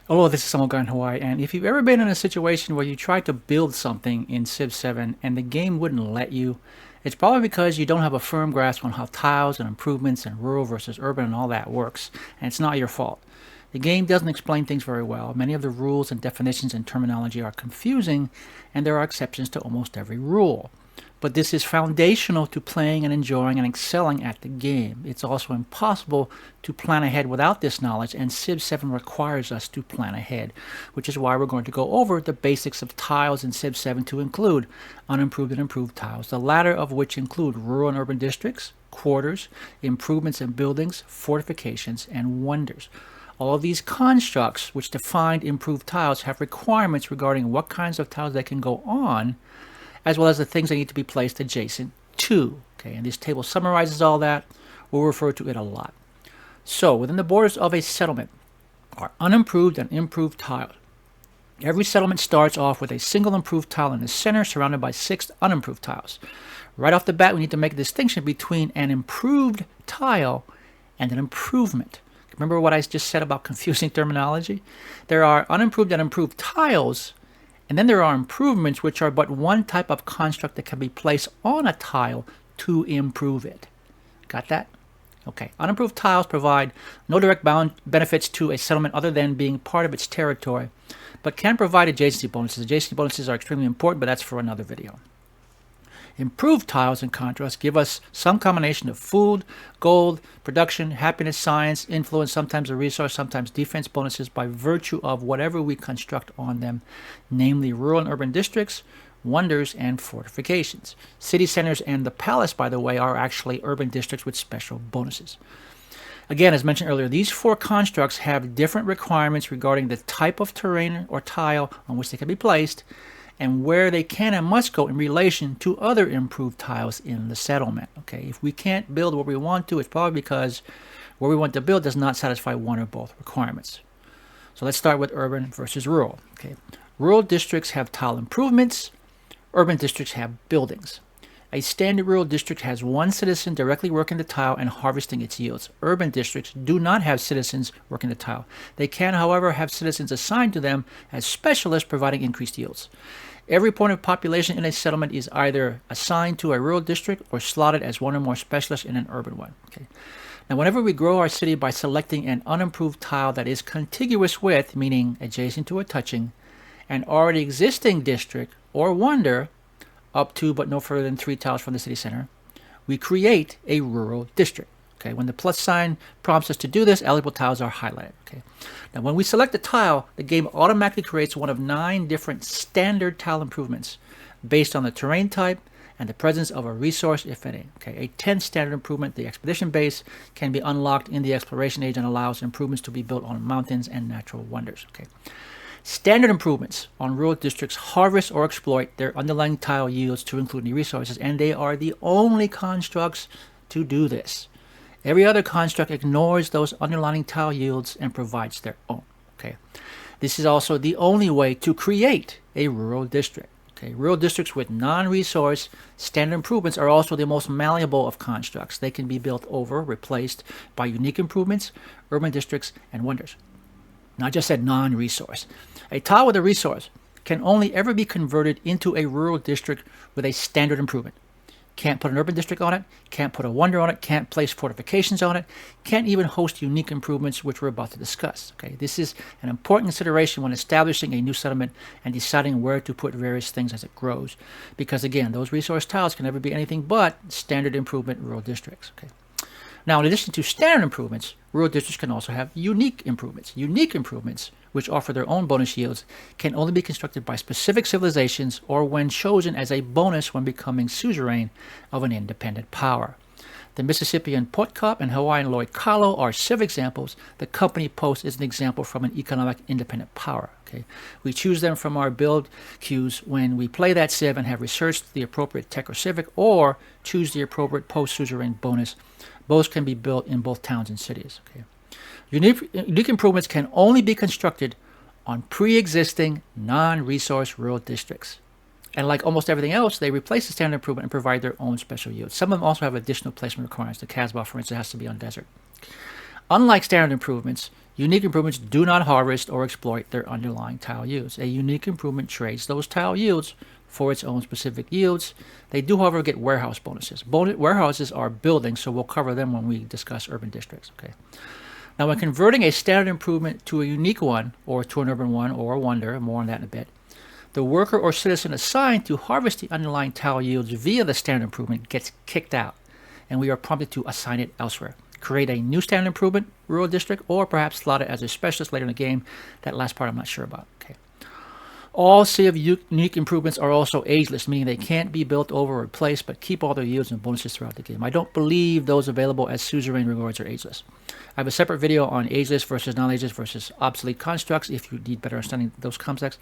Hello, this is Samoga in Hawaii, and if you've ever been in a situation where you tried to build something in Civ 7 and the game wouldn't let you, it's probably because you don't have a firm grasp on how tiles and improvements and rural versus urban and all that works, and it's not your fault. The game doesn't explain things very well. Many of the rules and definitions and terminology are confusing, and there are exceptions to almost every rule. But this is foundational to playing and enjoying and excelling at the game. It's also impossible to plan ahead without this knowledge, and Civ 7 requires us to plan ahead, which is why we're going to go over the basics of tiles in Civ 7 to include unimproved and improved tiles, the latter of which include rural and urban districts, quarters, improvements in buildings, fortifications, and wonders. All of these constructs, which define improved tiles, have requirements regarding what kinds of tiles they can go on, as well as the things that need to be placed adjacent to. Okay, and this table summarizes all that. We'll refer to it a lot. So, within the borders of a settlement are unimproved and improved tiles. Every settlement starts off with a single improved tile in the center, surrounded by 6 unimproved tiles. Right off the bat, we need to make a distinction between an improved tile and an improvement. Remember what I just said about confusing terminology? There are unimproved and improved tiles, and then there are improvements, which are but one type of construct that can be placed on a tile to improve it. Got that? Okay. Unimproved tiles provide no direct benefits to a settlement other than being part of its territory, but can provide adjacency bonuses. Adjacency bonuses are extremely important, but that's for another video. Improved tiles, in contrast, give us some combination of food, gold, production, happiness, science, influence, sometimes a resource, sometimes defense bonuses by virtue of whatever we construct on them, namely rural and urban districts, wonders, and fortifications. City centers and the palace, by the way, are actually urban districts with special bonuses. Again, as mentioned earlier, these 4 constructs have different requirements regarding the type of terrain or tile on which they can be placed, and where they can and must go in relation to other improved tiles in the settlement. Okay, if we can't build where we want to, it's probably because where we want to build does not satisfy one or both requirements. So let's start with urban versus rural. Okay, rural districts have tile improvements, urban districts have buildings. A standard rural district has one citizen directly working the tile and harvesting its yields. Urban districts do not have citizens working the tile. They can, however, have citizens assigned to them as specialists providing increased yields. Every point of population in a settlement is either assigned to a rural district or slotted as one or more specialists in an urban one. Okay. Now, whenever we grow our city by selecting an unimproved tile that is contiguous with, meaning adjacent to or touching, an already existing district or wonder, up to but no further than 3 tiles from the city center, we create a rural district. Okay, when the plus sign prompts us to do this, eligible tiles are highlighted. Okay, now when we select a tile, the game automatically creates one of 9 different standard tile improvements based on the terrain type and the presence of a resource, if any. Okay, a 10th standard improvement, the expedition base, can be unlocked in the exploration age and allows improvements to be built on mountains and natural wonders. Okay. Standard improvements on rural districts harvest or exploit their underlying tile yields to include new resources, and they are the only constructs to do this. Every other construct ignores those underlying tile yields and provides their own. Okay, this is also the only way to create a rural district. Okay, rural districts with non-resource standard improvements are also the most malleable of constructs. They can be built over, replaced by unique improvements, urban districts, and wonders. Now, I just said non-resource. A tile with a resource can only ever be converted into a rural district with a standard improvement. Can't put an urban district on it, can't put a wonder on it, can't place fortifications on it, can't even host unique improvements, which we're about to discuss. Okay, this is an important consideration when establishing a new settlement and deciding where to put various things as it grows. Because again, those resource tiles can never be anything but standard improvement rural districts. Okay. Now, in addition to standard improvements, rural districts can also have unique improvements. Unique improvements, which offer their own bonus yields, can only be constructed by specific civilizations or when chosen as a bonus when becoming suzerain of an independent power. The Mississippian Potcop and Hawaiian Lloyd Kahlo are civ examples. The company post is an example from an economic independent power. Okay, we choose them from our build queues when we play that civ and have researched the appropriate tech or civic, or choose the appropriate post-suzerain bonus. Both can be built in both towns and cities. Okay. Unique improvements can only be constructed on pre-existing non-resource rural districts. And like almost everything else, they replace the standard improvement and provide their own special yields. Some of them also have additional placement requirements. The Casbah, for instance, has to be on desert. Unlike standard improvements, unique improvements do not harvest or exploit their underlying tile yields. A unique improvement trades those tile yields for its own specific yields. They do, however, get warehouse bonuses. Warehouses are buildings, so we'll cover them when we discuss urban districts. Okay. Now, when converting a standard improvement to a unique one, or to an urban one, or a wonder, more on that in a bit, the worker or citizen assigned to harvest the underlying tile yields via the standard improvement gets kicked out, and we are prompted to assign it elsewhere. Create a new standard improvement rural district, or perhaps slot it as a specialist later in the game. That last part I'm not sure about. Okay. All CIV unique improvements are also ageless, meaning they can't be built over or replaced, but keep all their yields and bonuses throughout the game. I don't believe those available as suzerain rewards are ageless. I have a separate video on ageless versus non-ageless versus obsolete constructs if you need better understanding of those concepts.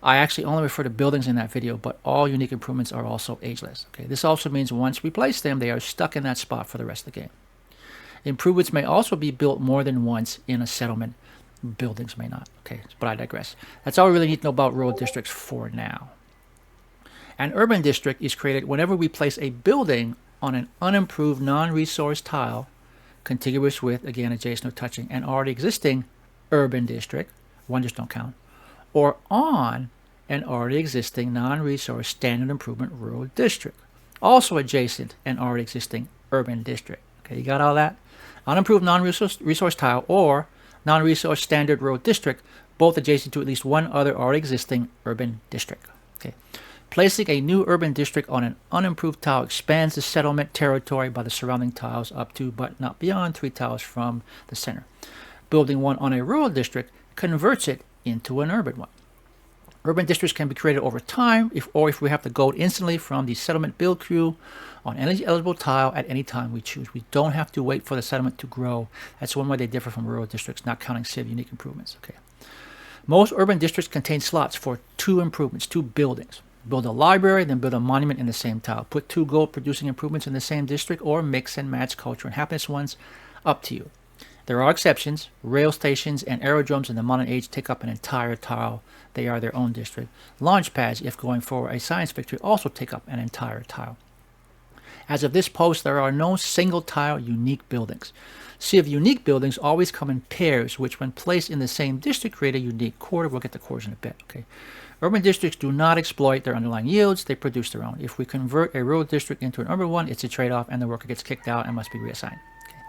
I actually only refer to buildings in that video, but all unique improvements are also ageless. Okay, this also means once we place them, they are stuck in that spot for the rest of the game. Improvements may also be built more than once in a settlement. Buildings may not. Okay, but I digress. That's all we really need to know about rural districts for now. An urban district is created whenever we place a building on an unimproved non-resource tile contiguous with, again, adjacent or touching, an already existing urban district, wonders don't count, or on an already existing non-resource standard improvement rural district, also adjacent an already existing urban district. Okay, you got all that? Unimproved non-resource tile or non-resource standard rural district, both adjacent to at least one other already existing urban district. Okay. Placing a new urban district on an unimproved tile expands the settlement territory by the surrounding tiles up to, but not beyond, 3 tiles from the center. Building one on a rural district converts it into an urban one. Urban districts can be created over time, if we have the gold instantly from the settlement build queue on any eligible tile at any time we choose. We don't have to wait for the settlement to grow. That's one way they differ from rural districts, not counting CIV unique improvements. Okay. Most urban districts contain slots for 2 improvements, 2 buildings. Build a library, then build a monument in the same tile. Put 2 gold-producing improvements in the same district, or mix and match culture and happiness ones, up to you. There are exceptions. Rail stations and aerodromes in the modern age take up an entire tile. They are their own district. Launch pads, if going for a science victory, also take up an entire tile. As of this post, there are no single-tile unique buildings. CIV unique buildings always come in pairs, which when placed in the same district create a unique quarter. We'll get to quarters in a bit. Okay. Urban districts do not exploit their underlying yields. They produce their own. If we convert a rural district into an urban one, it's a trade-off, and the worker gets kicked out and must be reassigned. Okay.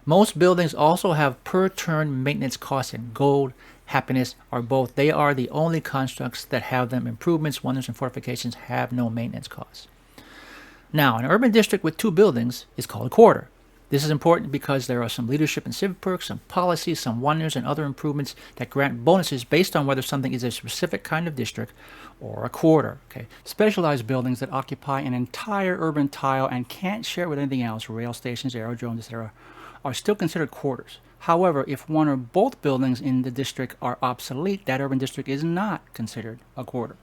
Most buildings also have per-turn maintenance costs in gold, happiness, or both. They are the only constructs that have them. Improvements, wonders, and fortifications have no maintenance costs. Now, an urban district with 2 buildings is called a quarter. This is important because there are some leadership and civic perks, some policies, some wonders, and other improvements that grant bonuses based on whether something is a specific kind of district or a quarter. Okay. Specialized buildings that occupy an entire urban tile and can't share with anything else, rail stations, aerodromes, etc., are still considered quarters. However, if one or both buildings in the district are obsolete, that urban district is not considered a quarter.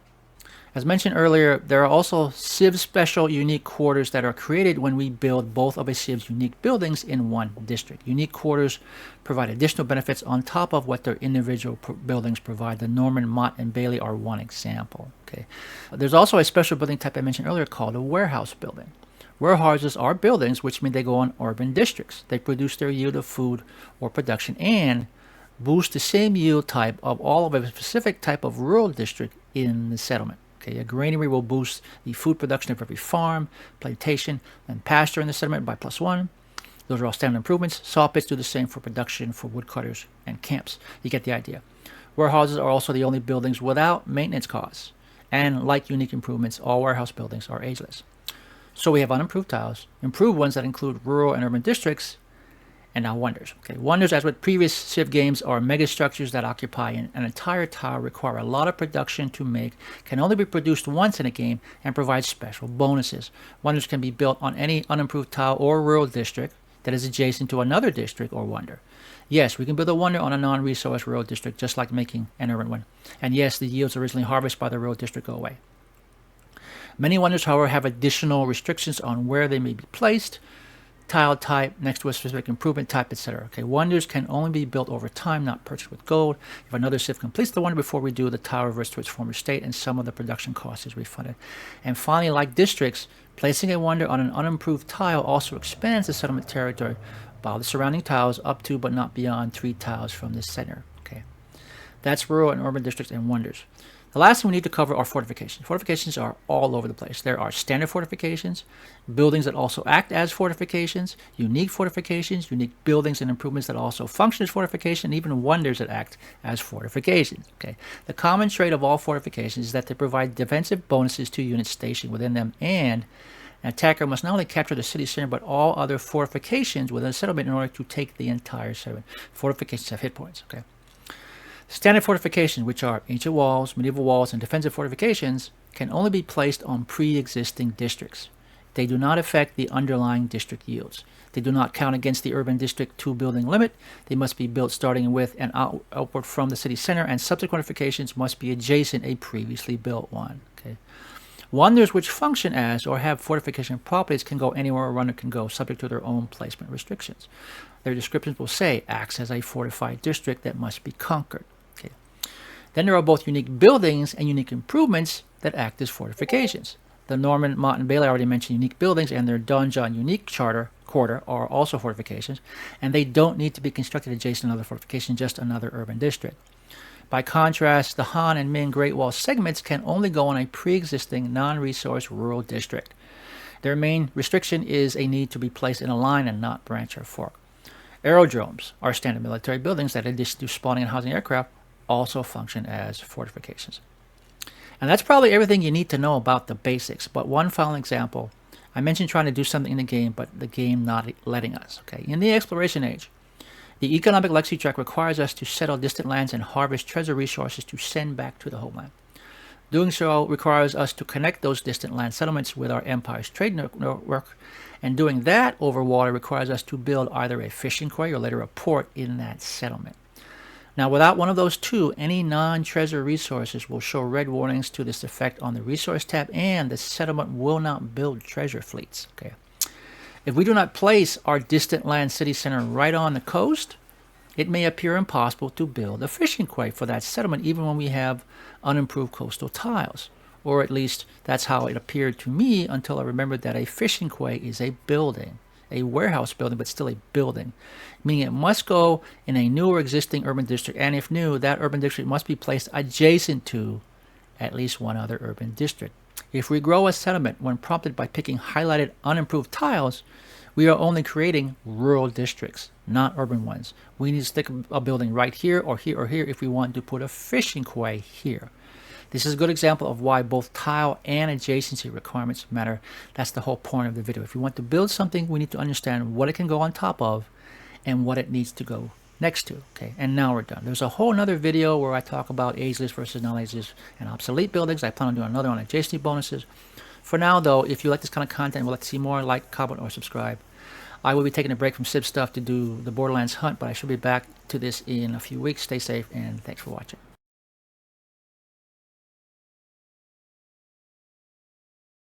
As mentioned earlier, there are also CIV special unique quarters that are created when we build both of a CIV's unique buildings in one district. Unique quarters provide additional benefits on top of what their individual buildings provide. The Norman, Mott, and Bailey are one example. Okay. There's also a special building type I mentioned earlier called a warehouse building. Warehouses are buildings, which mean they go on urban districts. They produce their yield of food or production and boost the same yield type of all of a specific type of rural district in the settlement. Okay, a granary will boost the food production of every farm, plantation, and pasture in the settlement by +1. Those are all standard improvements. Saw pits do the same for production for woodcutters and camps. You get the idea. Warehouses are also the only buildings without maintenance costs. And like unique improvements, all warehouse buildings are ageless. So we have unimproved tiles, improved ones that include rural and urban districts, and now wonders. Okay, wonders, as with previous CIV games, are megastructures that occupy an entire tile, require a lot of production to make, can only be produced once in a game, and provide special bonuses. Wonders can be built on any unimproved tile or rural district that is adjacent to another district or wonder. Yes, we can build a wonder on a non-resource rural district, just like making an urban one. And yes, the yields originally harvested by the rural district go away. Many wonders, however, have additional restrictions on where they may be placed, tile type, next to a specific improvement type, etc. Okay, wonders can only be built over time, not purchased with gold. If another CIV completes the wonder before we do, the tile reverts to its former state and some of the production cost is refunded. And finally, like districts, placing a wonder on an unimproved tile also expands the settlement territory Follow the surrounding tiles up to but not beyond 3 tiles from the center. Okay, that's rural and urban districts and wonders. The last thing we need to cover are fortifications. Fortifications are all over the place. There are standard fortifications, buildings that also act as fortifications, unique buildings and improvements that also function as fortification, and even wonders that act as fortifications. Okay. The common trait of all fortifications is that they provide defensive bonuses to units stationed within them, and an attacker must not only capture the city center, but all other fortifications within a settlement in order to take the entire settlement. Fortifications have hit points. Okay. Standard fortifications, which are ancient walls, medieval walls, and defensive fortifications, can only be placed on pre-existing districts. They do not affect the underlying district yields. They do not count against the urban district 2 building limit. They must be built starting with and outward from the city center, and subsequent fortifications must be adjacent a previously built one. Okay. Wonders which function as or have fortification properties can go anywhere a runner can go, subject to their own placement restrictions. Their descriptions will say acts as a fortified district that must be conquered. Okay. Then there are both unique buildings and unique improvements that act as fortifications. The Norman, Mott, and Bailey already mentioned unique buildings, and their Donjon unique quarter are also fortifications, and they don't need to be constructed adjacent to another fortification, just another urban district. By contrast, the Han and Min Great Wall segments can only go on a pre-existing non-resource rural district. Their main restriction is a need to be placed in a line and not branch or fork. Aerodromes are standard military buildings that, in addition to spawning and housing aircraft, also function as fortifications. And that's probably everything you need to know about the basics. But one final example, I mentioned trying to do something in the game, but the game not letting us. Okay, in the exploration age, the economic legacy track requires us to settle distant lands and harvest treasure resources to send back to the homeland. Doing so requires us to connect those distant land settlements with our empire's trade network, and doing that over water requires us to build either a fishing quay or later a port in that settlement. Now, without one of those two, any non-treasure resources will show red warnings to this effect on the resource tab, and the settlement will not build treasure fleets. Okay. If we do not place our distant land city center right on the coast, it may appear impossible to build a fishing quay for that settlement even when we have unimproved coastal tiles. Or at least that's how it appeared to me until I remembered that a fishing quay is a building, a warehouse building, but still a building, meaning it must go in a new or existing urban district, and if new, that urban district must be placed adjacent to at least one other urban district. If we grow a settlement when prompted by picking highlighted unimproved tiles, we are only creating rural districts, not urban ones. We need to stick a building right here or here or here if we want to put a fishing quay here. This is a good example of why both tile and adjacency requirements matter. That's the whole point of the video. If we want to build something, we need to understand what it can go on top of and what it needs to go next to. Okay, and now we're done. There's a whole another video where I talk about ageless versus non-ageless and obsolete buildings. I plan on doing another on adjacency bonuses. For now, though, if you like this kind of content and would like to see more, like, comment, or subscribe. I will be taking a break from Civ stuff to do the Borderlands hunt, but I should be back to this in a few weeks. Stay safe, and thanks for watching.